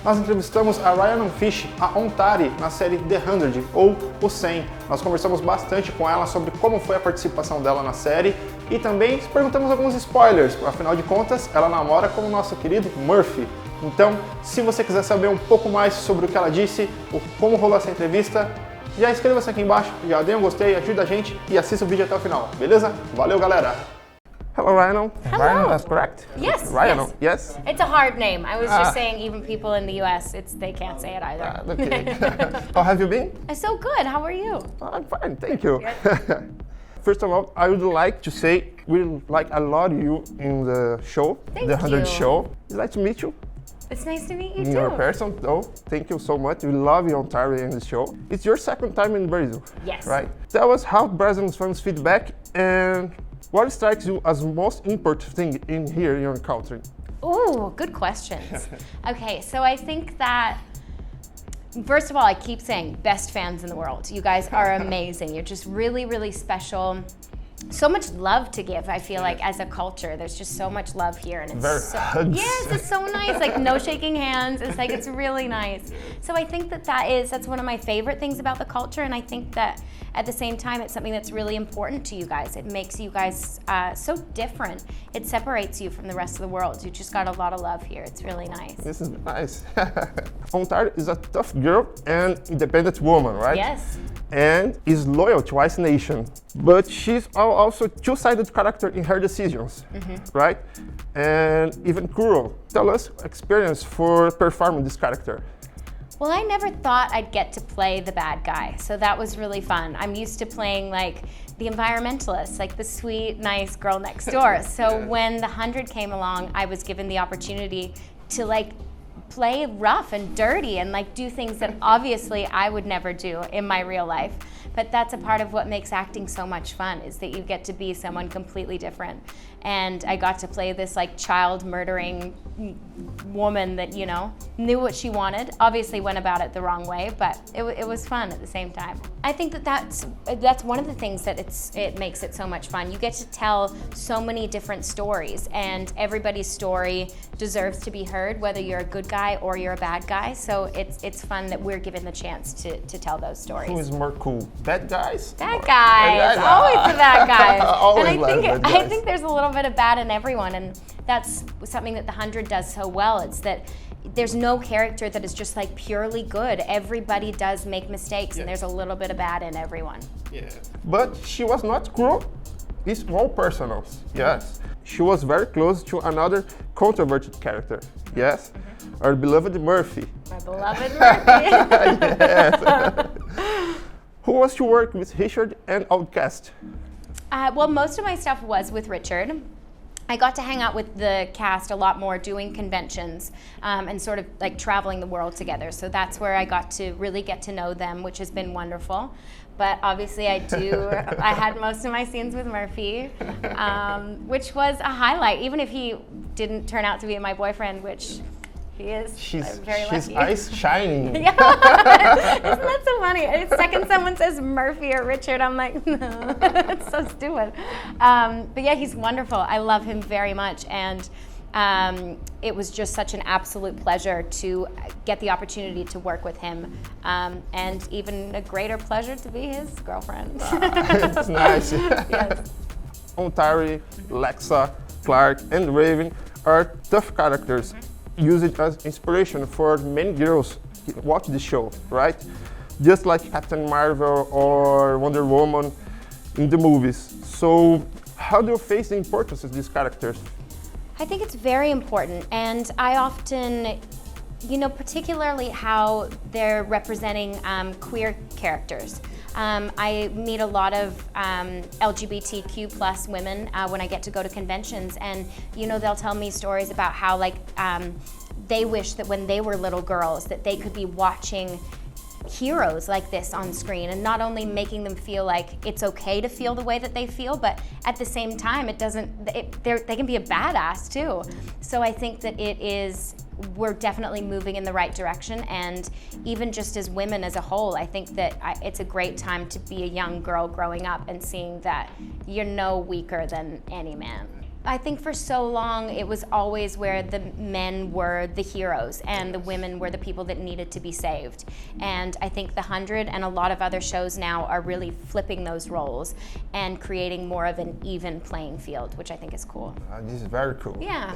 nós entrevistamos a Rhiannon Fish, a Ontari, na série The 100, ou O 100. Nós conversamos bastante com ela sobre como foi a participação dela na série e também perguntamos alguns spoilers, afinal de contas, ela namora com o nosso querido Murphy. Então, se você quiser saber um pouco mais sobre o que ela disse, como rolou essa entrevista, já inscreva-se aqui embaixo, já dê um gostei, ajuda a gente e assista o vídeo até o final, beleza? Valeu, galera! Hello, Rhiannon. Hello. Rhiannon, that's correct? Yes. Rhiannon, yes? It's a hard name. I was just saying even people in the US, they can't say it either. Okay. How have you been? So good. How are you? I'm fine, thank you. First of all, I would like to say we like a lot of you in the show, Thank the 100 you. show. It's nice to meet you It's nice to meet you in too. your person, though. Thank you so much. We love you, Ontario, in the show. It's your second time in Brazil, Yes. right? Tell us how Brazilian fans feedback and what strikes you as most important thing in here in your country. Ooh, good questions. Okay, so I think that first of all, I keep saying best fans in the world. You guys are amazing. You're just really, really special. So much love to give, I feel like, as a culture. There's just so much love here, and it's Very so, hugs. yes, it's so nice. Like no shaking hands. It's like it's really nice. So I think that's one of my favorite things about the culture, and I think that at the same time, it's something that's really important to you guys. It makes you guys so different. It separates you from the rest of the world. You just got a lot of love here. It's really nice. This is nice. Ontario is a tough girl and independent woman, right? Yes. And is loyal to Ice Nation. But she's also two-sided character in her decisions, right? And even cruel. Tell us experience for performing this character. Well, I never thought I'd get to play the bad guy, so that was really fun. I'm used to playing like the environmentalist, like the sweet, nice girl next door. So when the 100 came along, I was given the opportunity to like play rough and dirty and like do things that obviously I would never do in my real life. But that's a part of what makes acting so much fun, is that you get to be someone completely different. And I got to play this like child murdering woman that, you know, knew what she wanted, obviously went about it the wrong way, but it was fun at the same time. I think that's one of the things that it makes it so much fun. You get to tell so many different stories, and everybody's story deserves to be heard, whether you're a good guy or you're a bad guy. So it's fun that we're given the chance to tell those stories. Who is more cool, bad guys? Bad guys, always the bad guys. Always And bad I guys. think there's a little bit of bad in everyone, and that's something that the 100 does so well. It's that there's no character that is just like purely good. Everybody does make mistakes, and there's a little bit of bad in everyone. Yeah. But she was not cruel. It's more personal. Yes. She was very close to another controversial character. Yes. Our beloved Murphy. My beloved Murphy. Yes. Who was to work with Richard and Outcast? Well, most of my stuff was with Richard. I got to hang out with the cast a lot more, doing conventions and sort of like traveling the world together. So that's where I got to really get to know them, which has been wonderful. But obviously I had most of my scenes with Murphy, which was a highlight, even if he didn't turn out to be my boyfriend, which he is. She's very lucky. eyes shining. Yeah. Isn't that so funny? The second someone says Murphy or Richard, I'm like, no, it's so stupid. But yeah, he's wonderful. I love him very much. And it was just such an absolute pleasure to get the opportunity to work with him. And even a greater pleasure to be his girlfriend. It's nice. Yes. Ontari, Lexa, Clark, and Raven are tough characters, used as inspiration for many girls who watch the show, right? Just like Captain Marvel or Wonder Woman in the movies. So how do you face the importance of these characters? I think it's very important, and I often, you know, particularly how they're representing queer characters. I meet a lot of LGBTQ plus women when I get to go to conventions, and you know, they'll tell me stories about how like they wish that when they were little girls that they could be watching heroes like this on screen, and not only making them feel like it's okay to feel the way that they feel, but at the same time they can be a badass too. So I think that we're definitely moving in the right direction, and even just as women as a whole, I think that it's a great time to be a young girl growing up and seeing that you're no weaker than any man. I think for so long it was always where the men were the heroes and the women were the people that needed to be saved. And I think The 100 and a lot of other shows now are really flipping those roles and creating more of an even playing field, which I think is cool. This is very cool. Yeah.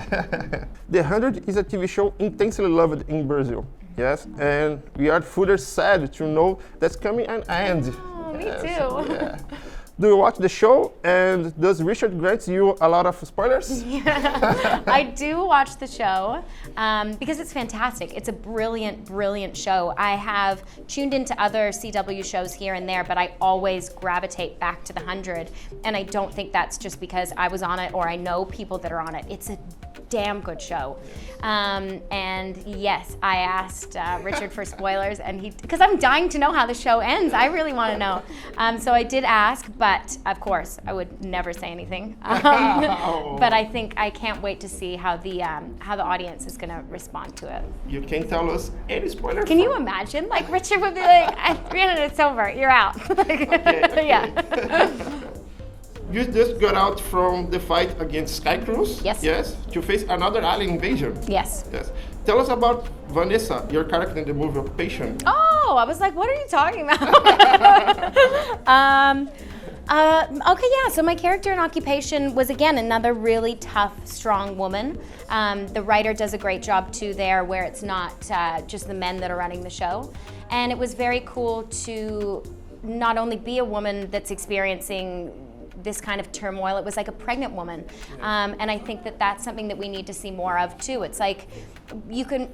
The 100 is a TV show intensely loved in Brazil. Yes, and we are further sad to know that's coming an end. Oh, me Yes, too. yeah. Do you watch the show, and does Richard grant you a lot of spoilers? I do watch the show because it's fantastic. It's a brilliant, brilliant show. I have tuned into other CW shows here and there, but I always gravitate back to The 100. And I don't think that's just because I was on it or I know people that are on it. It's a damn good show. And yes, I asked Richard for spoilers, and because I'm dying to know how the show ends. I really want to know. So I did ask, but of course, I would never say anything. But I think I can't wait to see how the audience is going to respond to it. You can tell us any spoilers? Can you imagine? Like Richard would be like, "At 3 minutes, it's over. You're out." Yeah. You just got out from the fight against Skycruise. Yes. Yes. To face another alien invasion. Yes. Yes. Tell us about Vanessa, your character in the movie Occupation. Oh, I was like, what are you talking about? Okay, yeah, so my character in Occupation was, again, another really tough, strong woman. The writer does a great job, too, there, where it's not just the men that are running the show. And it was very cool to not only be a woman that's experiencing this kind of turmoil. It was like a pregnant woman. And I think that that's something that we need to see more of, too. It's like, we can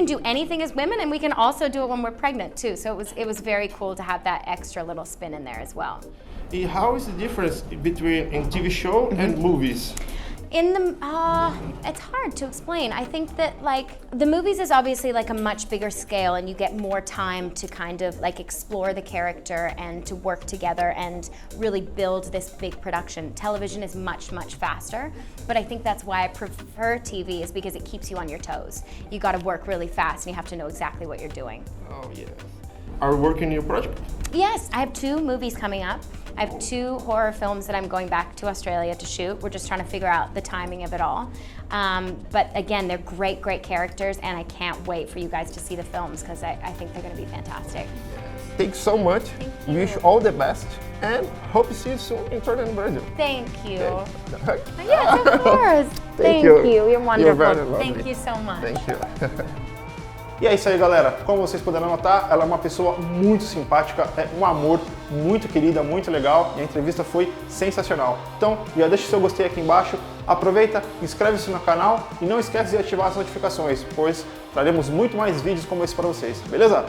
do anything as women, and we can also do it when we're pregnant too. So it was very cool to have that extra little spin in there as well. How is the difference between a TV show and movies? It's hard to explain. I think that like the movies is obviously like a much bigger scale, and you get more time to kind of like explore the character and to work together and really build this big production. Television is much, much faster, but I think that's why I prefer TV, is because it keeps you on your toes. You got to work really fast and you have to know exactly what you're doing. Oh yeah. Are you working on your project? Yes, I have 2 movies coming up. I have 2 horror films that I'm going back to Australia to shoot. We're just trying to figure out the timing of it all. But again, they're great, great characters, and I can't wait for you guys to see the films because I think they're going to be fantastic. Thanks so much. Thank you. Wish all the best, and hope to see you soon in Torrent, Brazil. Thank you. Okay. Yes, of course. Thank you. You're wonderful. You're very lovely. Thank you so much. Thank you. E é isso aí, galera. Como vocês puderam notar, ela é uma pessoa muito simpática, é um amor, muito querida, muito legal, e a entrevista foi sensacional. Então, já deixa o seu gostei aqui embaixo, aproveita, inscreve-se no canal e não esquece de ativar as notificações, pois traremos muito mais vídeos como esse para vocês, beleza?